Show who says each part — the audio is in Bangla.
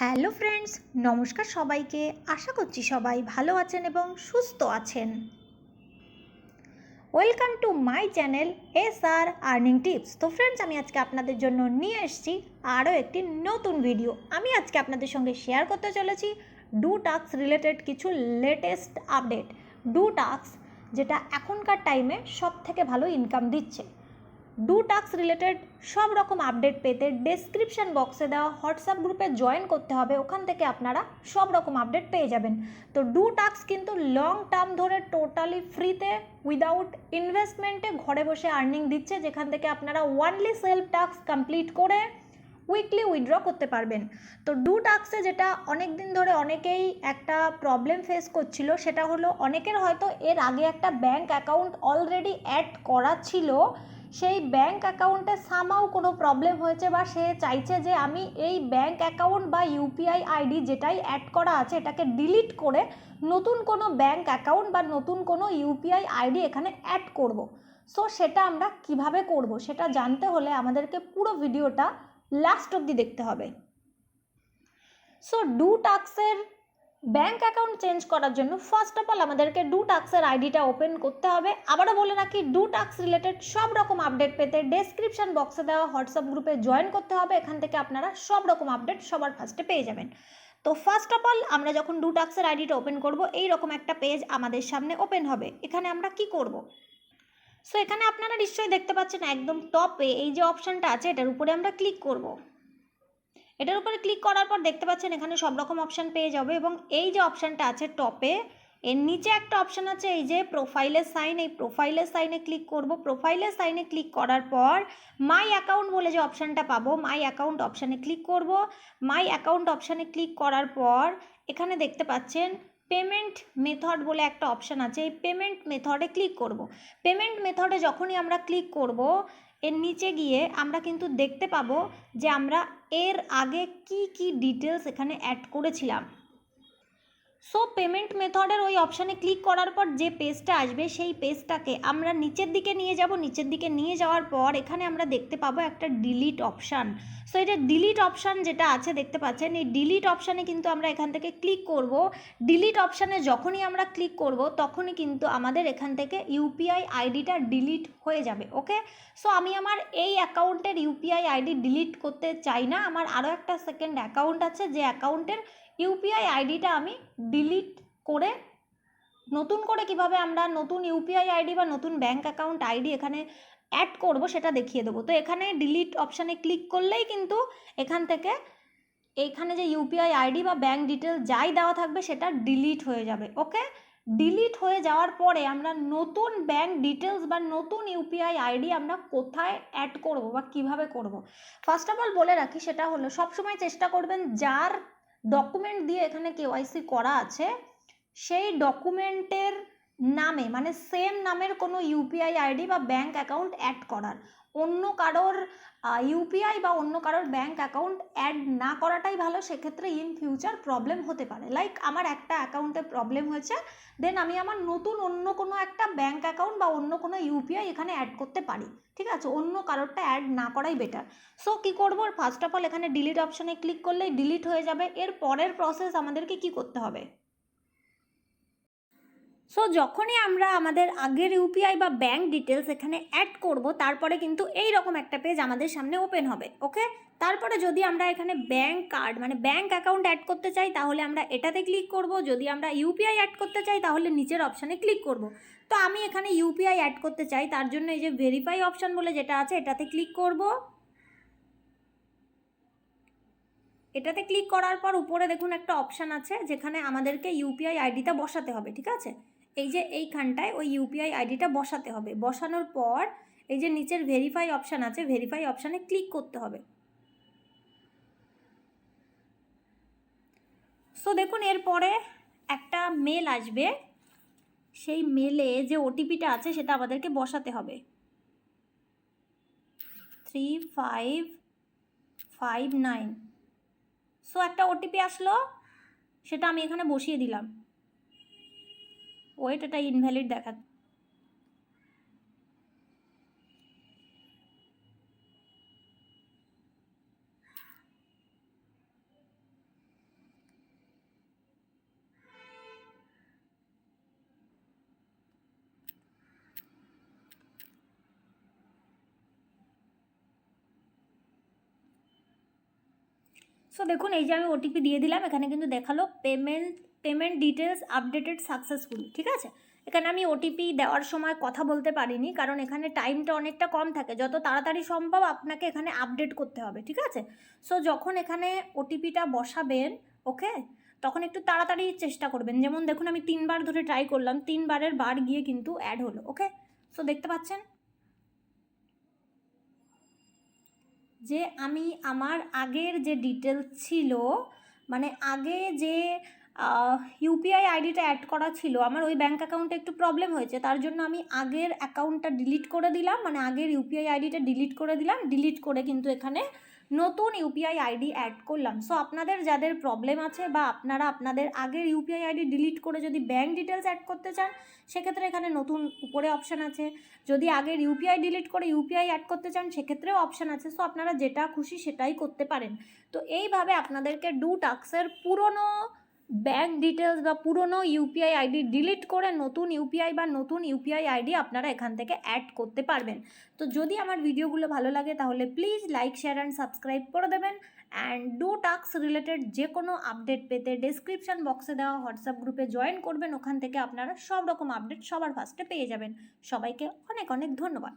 Speaker 1: হ্যালো ফ্রেন্ডস, নমস্কার সবাইকে। আশা করছি সবাই ভালো আছেন এবং সুস্থ আছেন। Welcome to my channel SR earning tips. তো ফ্রেন্ডস, আমি আজকে আপনাদের জন্য নিয়ে এসেছি আরও একটি নতুন ভিডিও। আমি আজকে আপনাদের সঙ্গে শেয়ার করতে চলেছি ডু টাস্ক রিলেটেড কিছু লেটেস্ট আপডেট। ডু টাস্ক যেটা এখনকার টাইমে সব থেকে ভালো ইনকাম দিচ্ছে। ডু টাস্ক রিলেটেড সব রকম আপডেট পেতে ডেসক্রিপশন বক্সে দেওয়া হোয়াটসঅ্যাপ গ্রুপে জয়েন করতে হবে। ওখান থেকে আপনারা সব রকম আপডেট পেয়ে যাবেন। তো ডু টাস্ক কিন্তু লং টার্ম ধরে টোটালি ফ্রিতে উইদাউট ইনভেস্টমেন্টে ঘরে বসে আর্নিং দিচ্ছে, যেখান থেকে আপনারা ওয়ানলি সেলফ টাস্ক কমপ্লিট করে উইকলি উইথড্র করতে পারবেন। তো ডু টাস্কে যেটা অনেক দিন ধরে অনেকেই একটা প্রবলেম ফেস করছিল, সেটা হলো অনেকের হয়তো এর আগে একটা ব্যাঙ্ক অ্যাকাউন্ট অলরেডি অ্যাড করা ছিল, সেই ব্যাঙ্ক অ্যাকাউন্টে সামহাউ কোনো প্রবলেম হয়েছে বা সে চাইছে যে আমি এই ব্যাঙ্ক অ্যাকাউন্ট বা ইউপিআই আইডি যেটাই অ্যাড করা আছে এটাকে ডিলিট করে নতুন কোনো ব্যাঙ্ক অ্যাকাউন্ট বা নতুন কোনো ইউপিআই আইডি এখানে অ্যাড করব। সো সেটা আমরা কিভাবে করব সেটা জানতে হলে আমাদেরকে পুরো ভিডিওটা লাস্ট অবধি দেখতে হবে। সো ডু টাস্কের ব্যাঙ্ক অ্যাকাউন্ট চেঞ্জ করার জন্য ফার্স্ট অফ অল আমাদেরকে ডু টাস্কের আইডিটা ওপেন করতে হবে। আবারও বলে রাখি, ডু টাস্ক রিলেটেড সব রকম আপডেট পেতে ডেসক্রিপশন বক্সে দেওয়া হোয়াটসঅ্যাপ গ্রুপে জয়েন করতে হবে। এখান থেকে আপনারা সব রকম আপডেট সবার ফার্স্টে পেয়ে যাবেন। তো ফার্স্ট অফ অল আমরা যখন ডু টাস্কের আইডিটা ওপেন করব, এই রকম একটা পেজ আমাদের সামনে ওপেন হবে। এখানে আমরা কি করব? সো এখানে আপনারা নিশ্চয়ই দেখতে পাচ্ছেন একদম টপে এই যে অপশানটা আছে এটার উপরে আমরা ক্লিক করব। এটার উপরে ক্লিক করার পর দেখতে পাচ্ছেন এখানে সব রকম অপশান পেয়ে যাবে এবং এই যে অপশানটা আছে টপে, এর নিচে একটা অপশান আছে এই যে প্রোফাইলের সাইন, এই প্রোফাইলের সাইনে ক্লিক করব। প্রোফাইলের সাইনে ক্লিক করার পর মাই অ্যাকাউন্ট বলে যে অপশানটা পাবো, মাই অ্যাকাউন্ট অপশানে ক্লিক করব। মাই অ্যাকাউন্ট অপশানে ক্লিক করার পর এখানে দেখতে পাচ্ছেন পেমেন্ট মেথড বলে একটা অপশান আছে, এই পেমেন্ট মেথডে ক্লিক করব। পেমেন্ট মেথডে যখনই আমরা ক্লিক করব, এর নিচে গিয়ে আমরা কিন্তু দেখতে পাবো যে আমরা এর আগে কি কি ডিটেলস এখানে অ্যাড করেছিলাম। সো পেমেন্ট মেথডের ওই অপশানে ক্লিক করার পর যে পেজটা আসবে সেই পেজটাকে আমরা নিচের দিকে নিয়ে যাব। নিচের দিকে নিয়ে যাওয়ার পর এখানে আমরা দেখতে পাবো একটা ডিলিট অপশান। সো এটা ডিলিট অপশান যেটা আছে দেখতে পাচ্ছেন, এই ডিলিট অপশানে কিন্তু আমরা এখান থেকে ক্লিক করব। ডিলিট অপশানে যখনই আমরা ক্লিক করব তখনই কিন্তু আমাদের এখান থেকে ইউপিআই আইডিটা ডিলিট হয়ে যাবে। ওকে, সো আমি আমার এই অ্যাকাউন্টের ইউপিআই আইডি ডিলিট করতে চাই না। আমার আরও একটা সেকেন্ড অ্যাকাউন্ট আছে যে অ্যাকাউন্টের ইউপিআই আইডিটা আমি ডিলিট করে নতুন করে কিভাবে আমরা নতুন ইউপিআই আইডি বা নতুন ব্যাঙ্ক অ্যাকাউন্ট আইডি এখানে অ্যাড করব সেটা দেখিয়ে দেবো। তো এখানে ডিলিট অপশানে ক্লিক করলেই কিন্তু এখান থেকে এইখানে যে ইউপিআই আইডি বা ব্যাঙ্ক ডিটেল যাই দেওয়া থাকবে সেটা ডিলিট হয়ে যাবে। ওকে, ডিলিট হয়ে যাওয়ার পরে আমরা নতুন ব্যাঙ্ক ডিটেলস বা নতুন ইউপিআই আইডি আমরা কোথায় অ্যাড করব বা কিভাবে করব, ফার্স্ট অফ অল বলে রাখি সেটা হলো সবসময় চেষ্টা করবেন যার ডকুমেন্ট দিয়ে এখানে কেওয়াইসি করা আছে সেই ডকুমেন্টের নামে মানে সেম নামের কোনো ইউপিআই আইডি বা ব্যাঙ্ক অ্যাকাউন্ট অ্যাড করার। অন্য কারোর ইউপিআই বা অন্য কারোর ব্যাঙ্ক অ্যাকাউন্ট অ্যাড না করাটাই ভালো। সেক্ষেত্রে ইন ফিউচার প্রবলেম হতে পারে। লাইক আমার একটা অ্যাকাউন্টে প্রবলেম হয়েছে, দেন আমি আমার নতুন অন্য কোনো একটা ব্যাঙ্ক অ্যাকাউন্ট বা অন্য কোনো ইউপিআই এখানে অ্যাড করতে পারি। ঠিক আছে, অন্য কারোরটা অ্যাড না করাই বেটার। সো কী করবো, ফার্স্ট অফ অল এখানে ডিলিট অপশানে ক্লিক করলেই ডিলিট হয়ে যাবে। এর পরের প্রসেস আমাদেরকে কি করতে হবে? সো যখনই আমরা আমাদের আগের ইউপিআই বা ব্যাঙ্ক ডিটেলস এখানে অ্যাড করব তারপরে কিন্তু এই রকম একটা পেজ আমাদের সামনে ওপেন হবে। ওকে, তারপরে যদি আমরা এখানে ব্যাঙ্ক কার্ড মানে ব্যাঙ্ক অ্যাকাউন্ট অ্যাড করতে চাই তাহলে আমরা এটাতে ক্লিক করব। যদি আমরা ইউপিআই অ্যাড করতে চাই তাহলে নিচের অপশানে ক্লিক করব। তো আমি এখানে ইউপিআই অ্যাড করতে চাই, তার জন্য এই যে ভেরিফাই অপশান বলে যেটা আছে এটাতে ক্লিক করব। এটাতে ক্লিক করার পর উপরে দেখুন একটা অপশান আছে যেখানে আমাদেরকে ইউপিআই আইডিটা বসাতে হবে। ঠিক আছে, এই যে এইখানটায় ওই ইউপিআই আইডিটা বসাতে হবে। বসানোর পর এই যে নিচের ভেরিফাই অপশান আছে, ভেরিফাই অপশানে ক্লিক করতে হবে। সো দেখুন এরপরে একটা মেল আসবে, সেই মেলে যে ওটিপিটা আছে সেটা আমাদেরকে বসাতে হবে 3559। সো একটা ওটিপি আসলো, সেটা আমি এখানে বসিয়ে দিলাম। ওয়েট, এটা ইনভ্যালিড দেখাচ্ছে। সো দেখুন এই যে আমি ওটিপি দিয়ে দিলাম, এখানে কিন্তু দেখালো পেমেন্ট ডিটেলস আপডেটেড সাকসেসফুলি, ঠিক আছে। এখানে আমি ওটিপি দেওয়ার সময় কথা বলতে পারিনি, কারণ এখানে টাইমটা অনেকটা কম থাকে, যত তাড়াতাড়ি সম্ভব আপনাকে এখানে আপডেট করতে হবে, ঠিক আছে। সো যখন এখানে ওটিপিটা বসাবেন, ওকে, তখন একটু তাড়াতাড়ি চেষ্টা করবেন। যেমন দেখুন আমি 3বার ধরে ট্রাই করলাম, 3বারের বার গিয়ে কিন্তু অ্যাড হলো, ওকে। সো দেখতে পাচ্ছেন যে আমি আমার আগের যে ডিটেলস ছিল, মানে আগে যে ইউপিআই আইডিটা অ্যাড করা ছিল, আমার ওই ব্যাঙ্ক অ্যাকাউন্টে একটু প্রবলেম হয়েছে, তার জন্য আমি আগের অ্যাকাউন্টটা ডিলিট করে দিলাম, মানে আগের ইউপিআই আইডিটা ডিলিট করে দিলাম, ডিলিট করে কিন্তু এখানে নতুন ইউপিআই আইডি অ্যাড করলাম। সো আপনাদের যাদের প্রবলেম আছে বা আপনারা আপনাদের আগের ইউপিআই আইডি ডিলিট করে যদি ব্যাঙ্ক ডিটেলস অ্যাড করতে চান, সেক্ষেত্রে এখানে নতুন উপরে অপশান আছে। যদি আগের ইউপিআই ডিলিট করে ইউপিআই অ্যাড করতে চান, সেক্ষেত্রেও অপশান আছে। সো আপনারা যেটা খুশি সেটাই করতে পারেন। তো এইভাবে আপনাদেরকে ডুটাক্সের পুরনো ব্যাঙ্ক ডিটেলস বা পুরনো ইউপিআই আইডি ডিলিট করে নতুন ইউপিআই বা নতুন ইউপিআই আইডি আপনারা এখান থেকে অ্যাড করতে পারবেন। তো যদি আমার ভিডিওগুলো ভালো লাগে তাহলে please like, share and subscribe করে দেবেন। অ্যান্ড ডুটাক্স রিলেটেড যে কোনো আপডেট পেতে ডেসক্রিপশন বক্সে দেওয়া হোয়াটসঅ্যাপ গ্রুপে জয়েন করবেন, ওখান থেকে আপনারা সব রকম আপডেট সবার ফার্স্টে পেয়ে যাবেন। সবাইকে অনেক অনেক ধন্যবাদ।